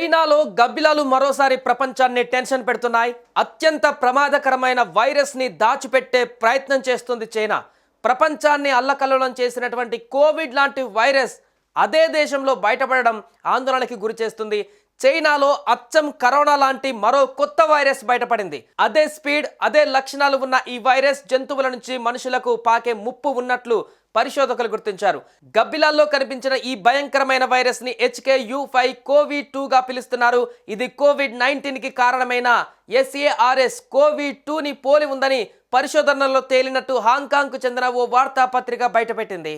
చైనాలో గబ్బిలాలు మరోసారి ప్రపంచాన్ని టెన్షన్ పెడుతున్నాయి. అత్యంత ప్రమాదకరమైన వైరస్ ని దాచిపెట్టే ప్రయత్నం చేస్తుంది చైనా. ప్రపంచాన్ని అల్లకల్లోలం చేసినటువంటి కోవిడ్ లాంటి వైరస్ అదే దేశంలో బయటపడడం ఆందోళనకి గురి చేస్తుంది. చైనాలో అచ్చం కరోనా లాంటి మరో కొత్త వైరస్ బయటపడింది. అదే స్పీడ్, అదే లక్షణాలు ఉన్న ఈ వైరస్ జంతువుల నుంచి మనుషులకు పాకే ముప్పు ఉన్నట్లు పరిశోధకులు గుర్తించారు. గబ్బిలాల్లో కనిపించిన ఈ భయంకరమైన వైరస్ ని HKU5 COVID-2 గా పిలుస్తున్నారు. ఇది COVID-19 కి కారణమైన SARS COVID-2 ని పోలి ఉందని పరిశోధనల్లో తేలినట్టు హాంకాంగ్ కు చెందిన ఓ వార్తాపత్రిక బయటపెట్టింది.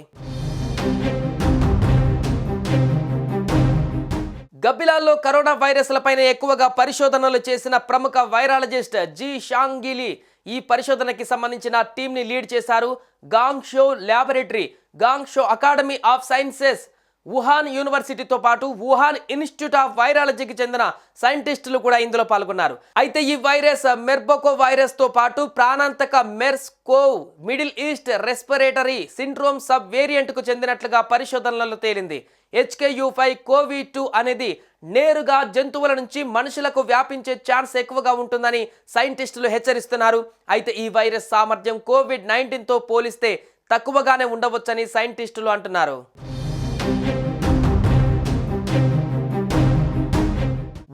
గబ్బిలాల్లో కరోనా వైరస్లపైన ఎక్కువగా పరిశోధనలు చేసిన ప్రముఖ వైరాలజిస్ట్ జీ షాంగిలీ ఈ పరిశోధనకి సంబంధించిన టీంని లీడ్ చేశారు. Guangzhou laboratory, Guangzhou academy of sciences, Wuhan యూనివర్సిటీతో పాటు వుహాన్ ఇన్స్టిట్యూట్ ఆఫ్ వైరాలజీకి చెందిన సైంటిస్టులు కూడా ఇందులో పాల్గొన్నారు. అయితే ఈ వైరస్ మెర్బోకో వైరస్ తో పాటు ప్రాణాంతక MERS CoV middle east respiratory syndrome sub variant కు చెందినట్లుగా పరిశోధనలలో తేలింది. HKU5 COVID-2 అనేది నేరుగా జంతువుల నుంచి మనుషులకు వ్యాపించే ఛాన్స్ ఎక్కువగా ఉంటుందని సైంటిస్టులు హెచ్చరిస్తున్నారు. అయితే ఈ వైరస్ సామర్థ్యం COVID-19 తో పోలిస్తే తక్కువగానే ఉండవచ్చని సైంటిస్టులు అంటున్నారు.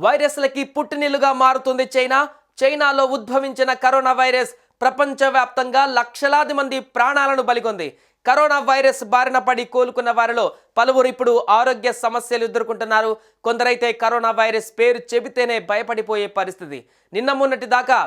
వైరస్లకి పుట్టినిల్లుగా మారుతుంది చైనా. చైనాలో ఉద్భవించిన కరోనా వైరస్ ప్రపంచవ్యాప్తంగా లక్షలాది మంది ప్రాణాలను బలిగొంది. కరోనా వైరస్ బారిన పడి కోలుకున్న వారిలో పలువురు ఇప్పుడు ఆరోగ్య సమస్యలు ఎదుర్కొంటున్నారు. కొందరైతే కరోనా వైరస్ పేరు చెబితేనే భయపడిపోయే పరిస్థితి. నిన్న మొన్నటి దాకా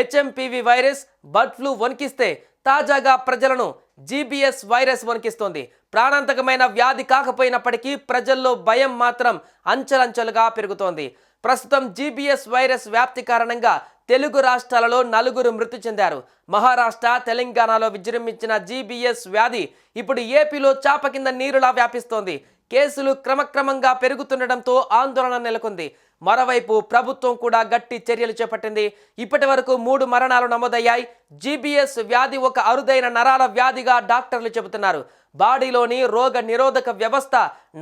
HMPV వైరస్, బర్డ్ ఫ్లూ వణికిస్తే తాజాగా ప్రజలను GBS వైరస్ వణికిస్తోంది. ప్రాణాంతకమైన వ్యాధి కాకపోయినప్పటికీ ప్రజల్లో భయం మాత్రం అంచెలంచెలుగా పెరుగుతోంది. ప్రస్తుతం GBS వైరస్ వ్యాప్తి కారణంగా తెలుగు రాష్ట్రాలలో 4 మృతి చెందారు. మహారాష్ట్ర, తెలంగాణలో విజృంభించిన GBS వ్యాధి ఇప్పుడు ఏపీలో చాప కింద నీరులా వ్యాపిస్తోంది. కేసులు క్రమక్రమంగా పెరుగుతుండటంతో ఆందోళన నెలకొంది. మరోవైపు ప్రభుత్వం కూడా గట్టి చర్యలు చేపట్టింది. ఇప్పటి వరకు 3 మరణాలు నమోదయ్యాయి. GBS వ్యాధి ఒక అరుదైన నరాల వ్యాధిగా డాక్టర్లు చెబుతున్నారు. బాడీలోని రోగ నిరోధక వ్యవస్థ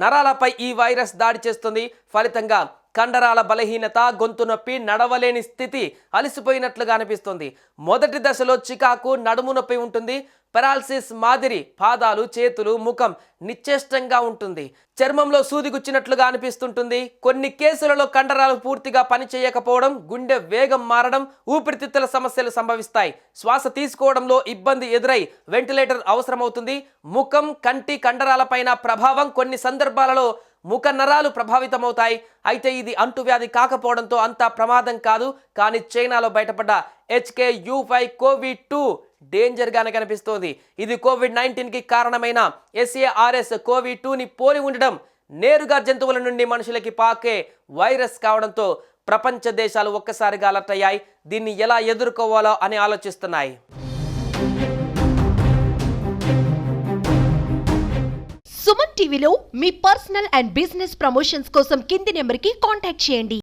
నరాలపై ఈ వైరస్ దాడి చేస్తుంది. ఫలితంగా కండరాల బలహీనత, గొంతు నొప్పి, నడవలేని స్థితి, అలసిపోయినట్లుగా అనిపిస్తుంది. మొదటి దశలో చికాకు, నడుము నొప్పి ఉంటుంది. పెరాలసిస్ మాదిరి పాదాలు, చేతులు, ముఖం నిశ్చేష్టంగా ఉంటుంది. చర్మంలో సూది గుచ్చినట్లుగా అనిపిస్తుంటుంది. కొన్ని కేసులలో కండరాలు పూర్తిగా పనిచేయకపోవడం, గుండె వేగం మారడం, ఊపిరితిత్తుల సమస్యలు సంభవిస్తాయి. శ్వాస తీసుకోవడంలో ఇబ్బంది ఎదురై వెంటిలేటర్ అవసరమవుతుంది. ముఖం, కంటి కండరాలపైన ప్రభావం, కొన్ని సందర్భాలలో ముఖ నరాలు ప్రభావితమవుతాయి. అయితే ఇది అంటువ్యాధి కాకపోవడంతో అంత ప్రమాదం కాదు. కానీ చైనాలో బయటపడ్డ HKU5 COVID-2 డేంజర్ గానే కనిపిస్తోంది. ఇది COVID-19 కి కారణమైన SARS COVID-2 ని పోలి ఉండడం, నేరుగా జంతువుల నుండి మనుషులకి పాకే వైరస్ కావడంతో ప్రపంచ దేశాలు ఒక్కసారిగా అలర్ట్ అయ్యాయి. దీన్ని ఎలా ఎదుర్కోవాలో అని ఆలోచిస్తున్నాయి. సుమన్ టీవీలో మీ పర్సనల్ అండ్ బిజినెస్ ప్రమోషన్స్ కోసం కింది నెంబర్కి కాంటాక్ట్ చేయండి.